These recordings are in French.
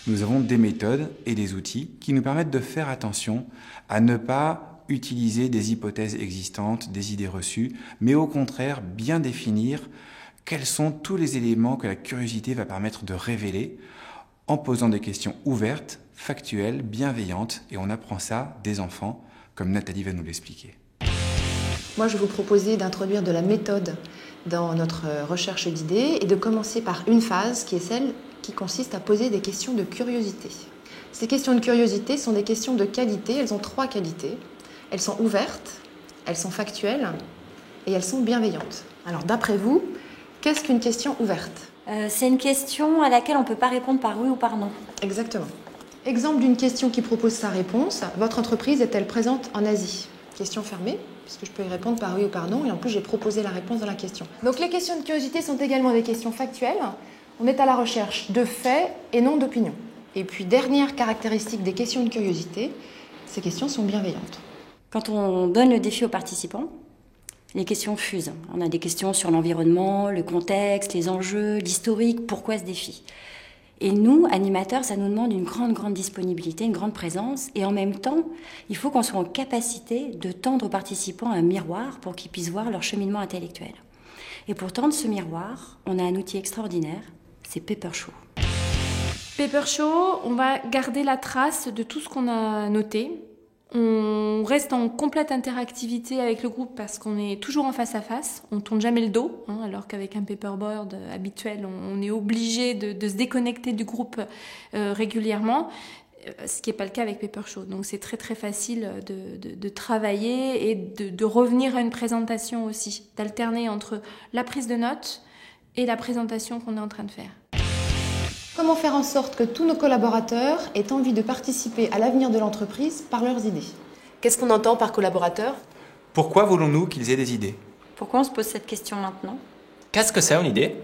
nous avons des méthodes et des outils qui nous permettent de faire attention à ne pas utiliser des hypothèses existantes, des idées reçues, mais au contraire bien définir quels sont tous les éléments que la curiosité va permettre de révéler en posant des questions ouvertes, factuelles, bienveillantes, et on apprend ça des enfants, comme Nathalie va nous l'expliquer. Moi, je vais vous proposer d'introduire de la méthode dans notre recherche d'idées et de commencer par une phase qui est celle qui consiste à poser des questions de curiosité. Ces questions de curiosité sont des questions de qualité, elles ont 3 qualités. Elles sont ouvertes, elles sont factuelles et elles sont bienveillantes. Alors d'après vous, qu'est-ce qu'une question ouverte ? C'est une question à laquelle on ne peut pas répondre par oui ou par non. Exactement. Exemple d'une question qui propose sa réponse. Votre entreprise est-elle présente en Asie ? Question fermée, puisque je peux y répondre par oui ou par non, et en plus j'ai proposé la réponse dans la question. Donc les questions de curiosité sont également des questions factuelles. On est à la recherche de faits et non d'opinions. Et puis dernière caractéristique des questions de curiosité, ces questions sont bienveillantes. Quand on donne le défi aux participants, les questions fusent. On a des questions sur l'environnement, le contexte, les enjeux, l'historique, pourquoi ce défi ? Et nous, animateurs, ça nous demande une grande disponibilité, une grande présence. Et en même temps, il faut qu'on soit en capacité de tendre aux participants un miroir pour qu'ils puissent voir leur cheminement intellectuel. Et pour tendre ce miroir, on a un outil extraordinaire, c'est Papershow. Papershow, on va garder la trace de tout ce qu'on a noté. On reste en complète interactivité avec le groupe parce qu'on est toujours en face à face. On ne tourne jamais le dos, alors qu'avec un paperboard habituel, on est obligé de se déconnecter du groupe régulièrement, ce qui n'est pas le cas avec Papershow. Donc c'est très facile de travailler et de revenir à une présentation aussi, d'alterner entre la prise de notes et la présentation qu'on est en train de faire. Comment faire en sorte que tous nos collaborateurs aient envie de participer à l'avenir de l'entreprise par leurs idées ? Qu'est-ce qu'on entend par collaborateur ? Pourquoi voulons-nous qu'ils aient des idées ? Pourquoi on se pose cette question maintenant ? Qu'est-ce que c'est une idée ?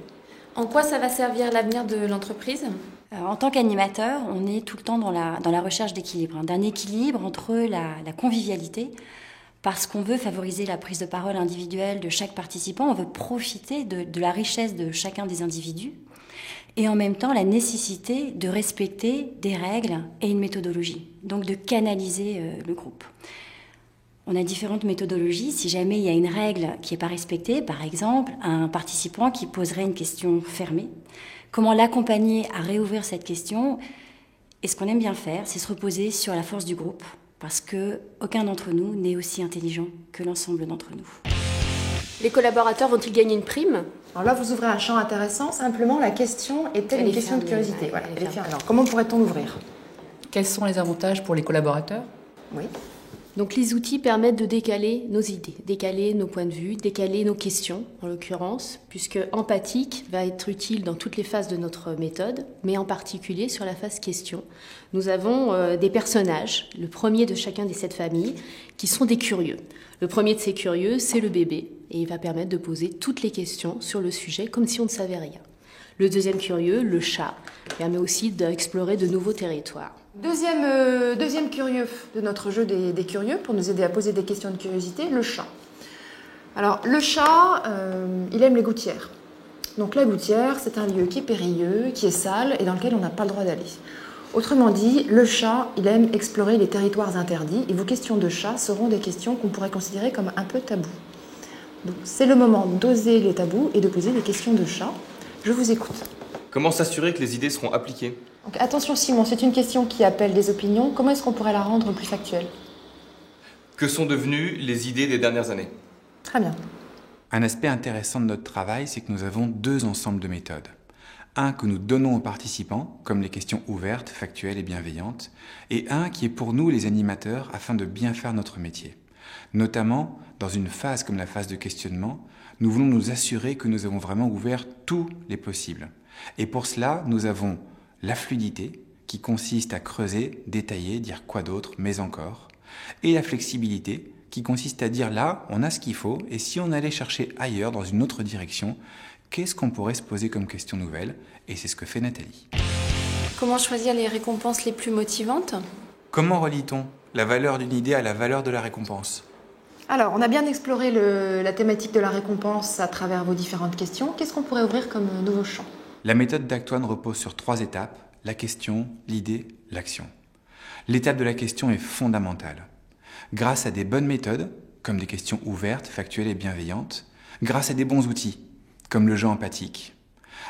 En quoi ça va servir l'avenir de l'entreprise ? En tant qu'animateur, on est tout le temps dans la recherche d'équilibre, d'un équilibre entre la convivialité, parce qu'on veut favoriser la prise de parole individuelle de chaque participant, on veut profiter de la richesse de chacun des individus, et en même temps la nécessité de respecter des règles et une méthodologie, donc de canaliser le groupe. On a différentes méthodologies. Si jamais il y a une règle qui n'est pas respectée, par exemple, un participant qui poserait une question fermée, comment l'accompagner à réouvrir cette question ? Et ce qu'on aime bien faire, c'est se reposer sur la force du groupe, parce qu'aucun d'entre nous n'est aussi intelligent que l'ensemble d'entre nous. Les collaborateurs vont-ils gagner une prime ? Alors là, vous ouvrez un champ intéressant. Simplement, la question est-elle une question de curiosité ? Voilà, elle est fermée. Alors, comment pourrait-on l'ouvrir ? Quels sont les avantages pour les collaborateurs ? Oui. Donc les outils permettent de décaler nos idées, décaler nos points de vue, décaler nos questions en l'occurrence, puisque empathique va être utile dans toutes les phases de notre méthode, mais en particulier sur la phase question. Nous avons des personnages, le premier de chacun des 7 familles, qui sont des curieux. Le premier de ces curieux, c'est le bébé, et il va permettre de poser toutes les questions sur le sujet comme si on ne savait rien. Le deuxième curieux, le chat, permet aussi d'explorer de nouveaux territoires. Deuxième curieux de notre jeu des curieux, pour nous aider à poser des questions de curiosité, le chat. Alors, le chat, il aime les gouttières. Donc la gouttière, c'est un lieu qui est périlleux, qui est sale et dans lequel on n'a pas le droit d'aller. Autrement dit, le chat, il aime explorer les territoires interdits et vos questions de chat seront des questions qu'on pourrait considérer comme un peu tabous. Donc c'est le moment d'oser les tabous et de poser des questions de chat. Je vous écoute. Comment s'assurer que les idées seront appliquées ? Donc, attention Simon, c'est une question qui appelle des opinions. Comment est-ce qu'on pourrait la rendre plus factuelle ? Que sont devenues les idées des dernières années ? Très bien. Un aspect intéressant de notre travail, c'est que nous avons 2 ensembles de méthodes. Un que nous donnons aux participants, comme les questions ouvertes, factuelles et bienveillantes, et un qui est pour nous les animateurs afin de bien faire notre métier. Notamment, dans une phase comme la phase de questionnement, nous voulons nous assurer que nous avons vraiment ouvert tous les possibles. Et pour cela, nous avons la fluidité, qui consiste à creuser, détailler, dire quoi d'autre, mais encore, et la flexibilité, qui consiste à dire là, on a ce qu'il faut, et si on allait chercher ailleurs, dans une autre direction, qu'est-ce qu'on pourrait se poser comme question nouvelle ? Et c'est ce que fait Nathalie. Comment choisir les récompenses les plus motivantes ? Comment relie-t-on la valeur d'une idée à la valeur de la récompense ? Alors, on a bien exploré la thématique de la récompense à travers vos différentes questions. Qu'est-ce qu'on pourrait ouvrir comme nouveau champ ? La méthode d'Actoine repose sur 3 étapes. la question, l'idée, l'action. L'étape de la question est fondamentale. Grâce à des bonnes méthodes, comme des questions ouvertes, factuelles et bienveillantes, grâce à des bons outils, comme le jeu empathique,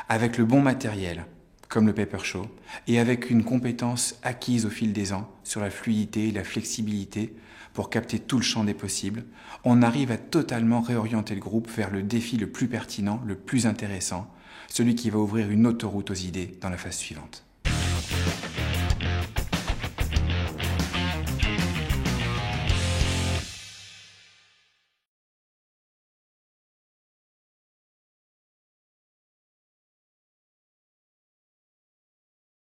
avec le bon matériel, comme le paper show, et avec une compétence acquise au fil des ans sur la fluidité et la flexibilité pour capter tout le champ des possibles, on arrive à totalement réorienter le groupe vers le défi le plus pertinent, le plus intéressant, celui qui va ouvrir une autoroute aux idées dans la phase suivante.